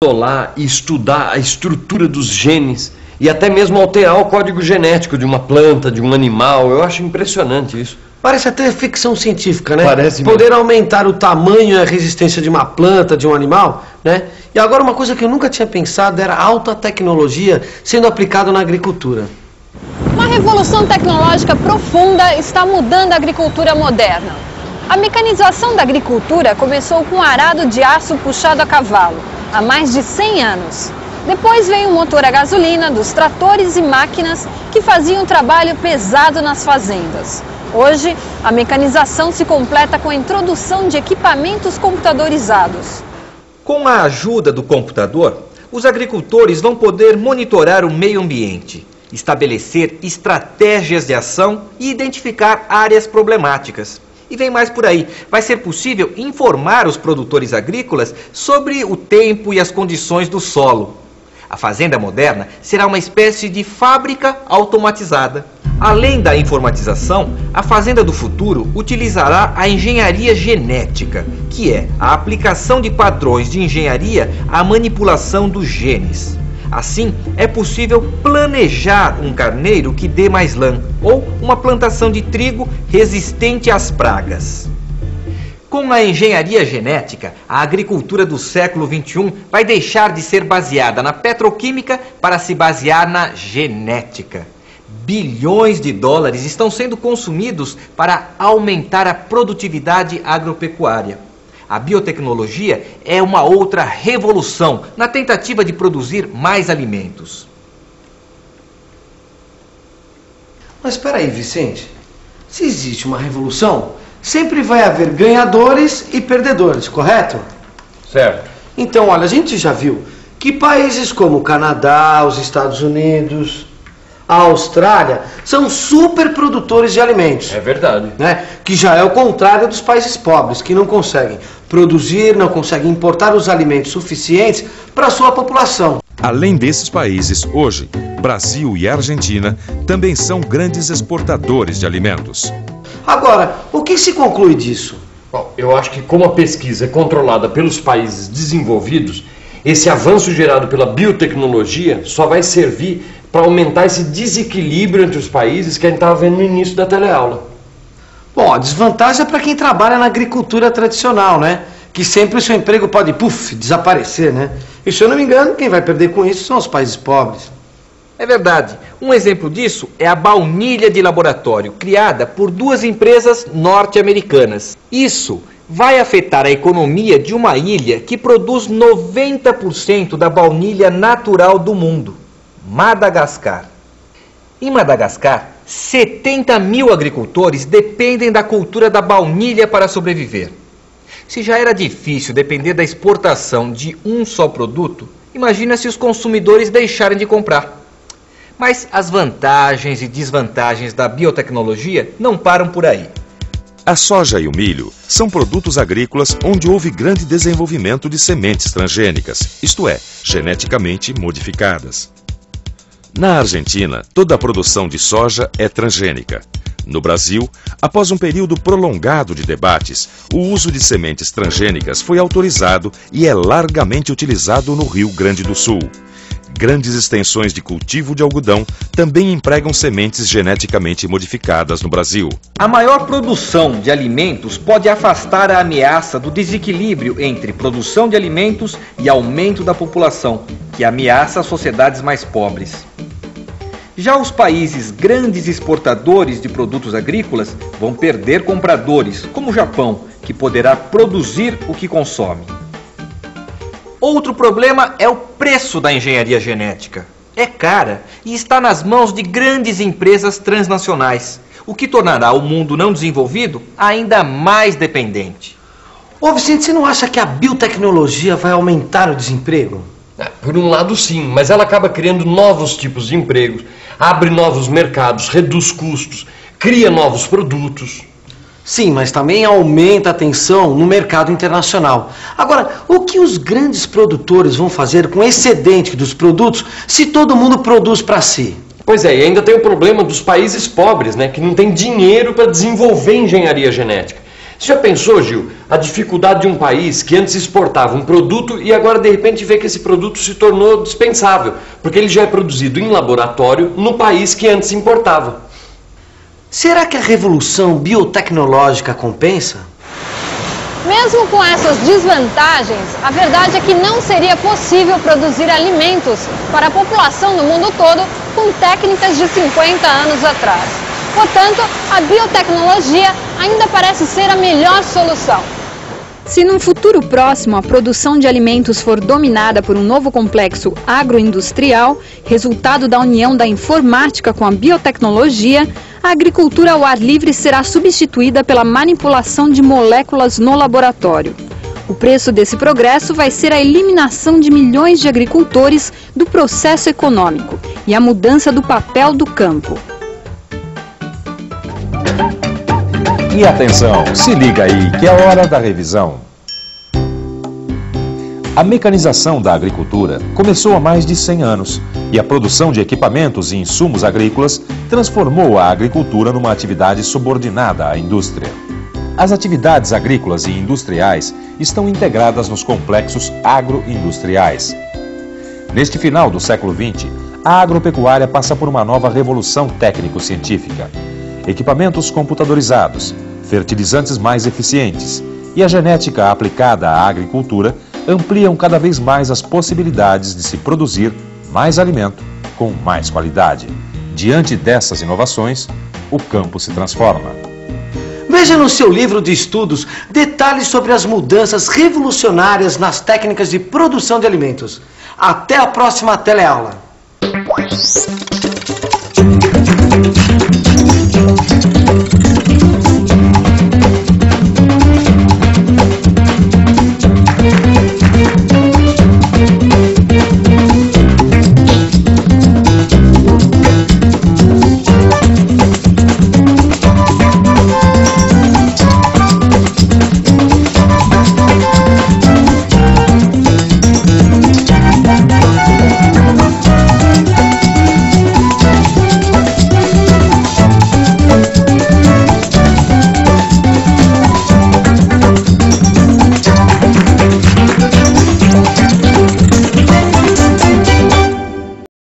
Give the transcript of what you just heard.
isolar e estudar a estrutura dos genes e até mesmo alterar o código genético de uma planta, de um animal. Eu acho impressionante isso. Parece até ficção científica, né? Parece mesmo. Poder aumentar o tamanho e a resistência de uma planta, de um animal, né? E agora uma coisa que eu nunca tinha pensado era a alta tecnologia sendo aplicada na agricultura. Uma revolução tecnológica profunda está mudando a agricultura moderna. A mecanização da agricultura começou com um arado de aço puxado a cavalo, há mais de 100 anos. Depois veio o motor a gasolina dos tratores e máquinas que faziam um trabalho pesado nas fazendas. Hoje, a mecanização se completa com a introdução de equipamentos computadorizados. Com a ajuda do computador, os agricultores vão poder monitorar o meio ambiente, estabelecer estratégias de ação e identificar áreas problemáticas. E vem mais por aí, vai ser possível informar os produtores agrícolas sobre o tempo e as condições do solo. A fazenda moderna será uma espécie de fábrica automatizada. Além da informatização, a fazenda do futuro utilizará a engenharia genética, que é a aplicação de padrões de engenharia à manipulação dos genes. Assim, é possível planejar um carneiro que dê mais lã ou uma plantação de trigo resistente às pragas. Com a engenharia genética, a agricultura do século XXI vai deixar de ser baseada na petroquímica para se basear na genética. Bilhões de dólares estão sendo consumidos para aumentar a produtividade agropecuária. A biotecnologia é uma outra revolução na tentativa de produzir mais alimentos. Mas espera aí, Vicente. Se existe uma revolução, sempre vai haver ganhadores e perdedores, correto? Certo. Então, olha, a gente já viu que países como o Canadá, os Estados Unidos, a Austrália são super produtores de alimentos. É verdade. Né? Que já é o contrário dos países pobres, que não conseguem produzir, não conseguem importar os alimentos suficientes para a sua população. Além desses países, hoje, Brasil e Argentina também são grandes exportadores de alimentos. Agora, o que se conclui disso? Bom, eu acho que como a pesquisa é controlada pelos países desenvolvidos, esse avanço gerado pela biotecnologia só vai servir para aumentar esse desequilíbrio entre os países que a gente estava vendo no início da teleaula. Bom, a desvantagem é para quem trabalha na agricultura tradicional, né? Que sempre o seu emprego pode, desaparecer, né? E se eu não me engano, quem vai perder com isso são os países pobres. É verdade. Um exemplo disso é a baunilha de laboratório, criada por duas empresas norte-americanas. Isso vai afetar a economia de uma ilha que produz 90% da baunilha natural do mundo, Madagascar. Em Madagascar, 70 mil agricultores dependem da cultura da baunilha para sobreviver. Se já era difícil depender da exportação de um só produto, imagina se os consumidores deixarem de comprar. Mas as vantagens e desvantagens da biotecnologia não param por aí. A soja e o milho são produtos agrícolas onde houve grande desenvolvimento de sementes transgênicas, isto é, geneticamente modificadas. Na Argentina, toda a produção de soja é transgênica. No Brasil, após um período prolongado de debates, o uso de sementes transgênicas foi autorizado e é largamente utilizado no Rio Grande do Sul. Grandes extensões de cultivo de algodão também empregam sementes geneticamente modificadas no Brasil. A maior produção de alimentos pode afastar a ameaça do desequilíbrio entre produção de alimentos e aumento da população, que ameaça as sociedades mais pobres. Já os países grandes exportadores de produtos agrícolas vão perder compradores, como o Japão, que poderá produzir o que consome. Outro problema é o preço da engenharia genética. É cara e está nas mãos de grandes empresas transnacionais, o que tornará o mundo não desenvolvido ainda mais dependente. Ô Vicente, você não acha que a biotecnologia vai aumentar o desemprego? Por um lado sim, mas ela acaba criando novos tipos de empregos, abre novos mercados, reduz custos, cria novos produtos. Sim, mas também aumenta a tensão no mercado internacional. Agora, o que os grandes produtores vão fazer com o excedente dos produtos se todo mundo produz para si? Pois é, e ainda tem o problema dos países pobres, né, que não tem dinheiro para desenvolver engenharia genética. Você já pensou, Gil, a dificuldade de um país que antes exportava um produto e agora de repente vê que esse produto se tornou dispensável, porque ele já é produzido em laboratório no país que antes importava? Será que a revolução biotecnológica compensa? Mesmo com essas desvantagens, a verdade é que não seria possível produzir alimentos para a população no mundo todo com técnicas de 50 anos atrás. Portanto, a biotecnologia ainda parece ser a melhor solução. Se num futuro próximo a produção de alimentos for dominada por um novo complexo agroindustrial, resultado da união da informática com a biotecnologia, a agricultura ao ar livre será substituída pela manipulação de moléculas no laboratório. O preço desse progresso vai ser a eliminação de milhões de agricultores do processo econômico e a mudança do papel do campo. E atenção, se liga aí que é hora da revisão. A mecanização da agricultura começou há mais de 100 anos e a produção de equipamentos e insumos agrícolas transformou a agricultura numa atividade subordinada à indústria. As atividades agrícolas e industriais estão integradas nos complexos agroindustriais. Neste final do século XX, a agropecuária passa por uma nova revolução técnico-científica. Equipamentos computadorizados, fertilizantes mais eficientes e a genética aplicada à agricultura ampliam cada vez mais as possibilidades de se produzir mais alimento com mais qualidade. Diante dessas inovações, o campo se transforma. Veja no seu livro de estudos detalhes sobre as mudanças revolucionárias nas técnicas de produção de alimentos. Até a próxima teleaula!